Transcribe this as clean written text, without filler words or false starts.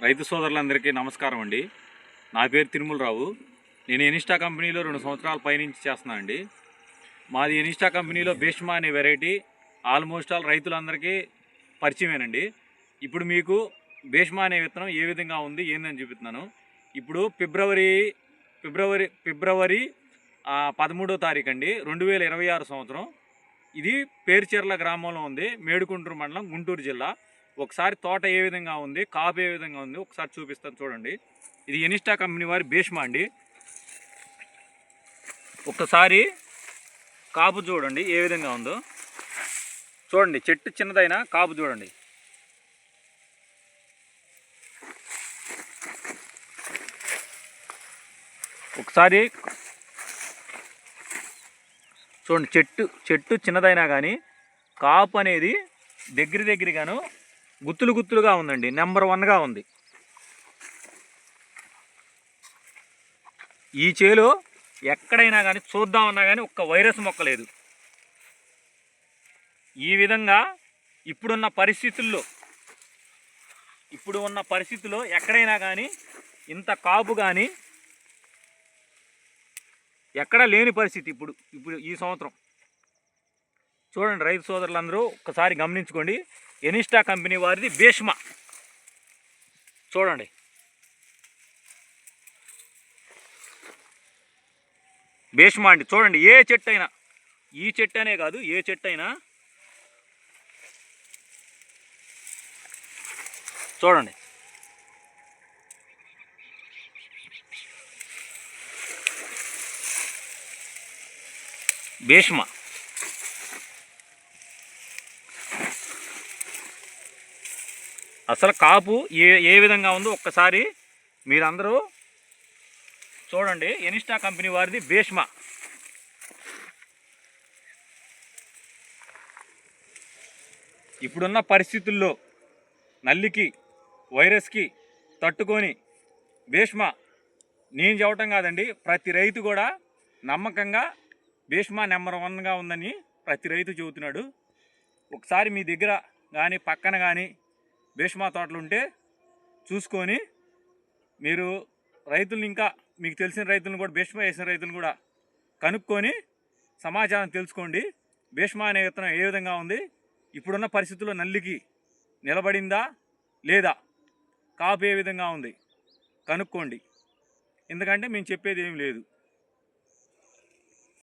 రైతు సోదరులందరికీ నమస్కారం అండి. నా పేరు తిరుమలరావు. నేను ఎనిస్టా కంపెనీలో 2 సంవత్సరాల పైనుంచి చేస్తున్నాను అండి. మాది ఎనిస్టా కంపెనీలో భీష్మా అనే వెరైటీ ఆల్మోస్ట్ ఆల్ రైతులందరికీ పరిచయమేనండి. ఇప్పుడు మీకు భీష్మా అనే విత్తనం ఏ విధంగా ఉంది ఏందని చూపిస్తున్నాను. ఇప్పుడు ఫిబ్రవరి 13వ తారీఖు అండి 2026 సంవత్సరం. ఇది పేరుచెర్ల గ్రామంలో ఉంది, మేడుకుంటూరు మండలం, గుంటూరు జిల్లా. ఒకసారి తోట ఏ విధంగా ఉంది, కాపు ఏ విధంగా ఉంది ఒకసారి చూపిస్తాను చూడండి. ఇది ఎనిస్టా కంపెనీ వారి భీష్మా అండి. ఒక్కసారి కాపు చూడండి ఏ విధంగా ఉందో. చూడండి, చెట్టు చిన్నదైనా కాపు చూడండి. ఒకసారి చూడండి, చెట్టు చిన్నదైనా కానీ కాపు అనేది దగ్గరగాను గుత్తులుగా ఉందండి. నెంబర్ 1గా ఉంది. ఈ చేలో ఎక్కడైనా కానీ చూద్దామన్నా కానీ ఒక్క వైరస్ మొక్క లేదు. ఈ విధంగా ఇప్పుడున్న పరిస్థితుల్లో ఎక్కడైనా కానీ ఇంత కాపు కానీ ఎక్కడా లేని పరిస్థితి ఇప్పుడు ఈ సంవత్సరం. చూడండి రైతు సోదరులందరూ ఒక్కసారి గమనించుకోండి. ఎనిస్టా కంపెనీ వారిది భీష్మా చూడండి. భీష్మా అండి. చూడండి, ఏ చెట్టు అయినా, ఈ చెట్టు అనే కాదు ఏ చెట్టు అయినా చూడండి. భీష్మా అసలు కాపు ఏ విధంగా ఉందో ఒక్కసారి మీరందరూ చూడండి. ఎనిస్టా కంపెనీ వారిది భీష్మా. ఇప్పుడున్న పరిస్థితుల్లో నల్లికి, వైరస్కి తట్టుకొని భీష్మా నేను చెప్పటం కాదండి, ప్రతి రైతు కూడా నమ్మకంగా భీష్మా నెంబర్ 1గా ఉందని ప్రతి రైతు చెబుతున్నాడు. ఒకసారి మీ దగ్గర కానీ పక్కన కానీ భీష్మా తోటలు ఉంటే చూసుకొని మీరు రైతులను, ఇంకా మీకు తెలిసిన రైతులను కూడా, భీష్మా వేసిన రైతులను కూడా కనుక్కొని సమాచారం తెలుసుకోండి. భీష్మా అనే విత్తనం ఏ విధంగా ఉంది, ఇప్పుడున్న పరిస్థితుల్లో నల్లికి నిలబడిందా లేదా, కాపు ఏ విధంగా ఉంది కనుక్కోండి. ఎందుకంటే మేము చెప్పేది ఏమి లేదు.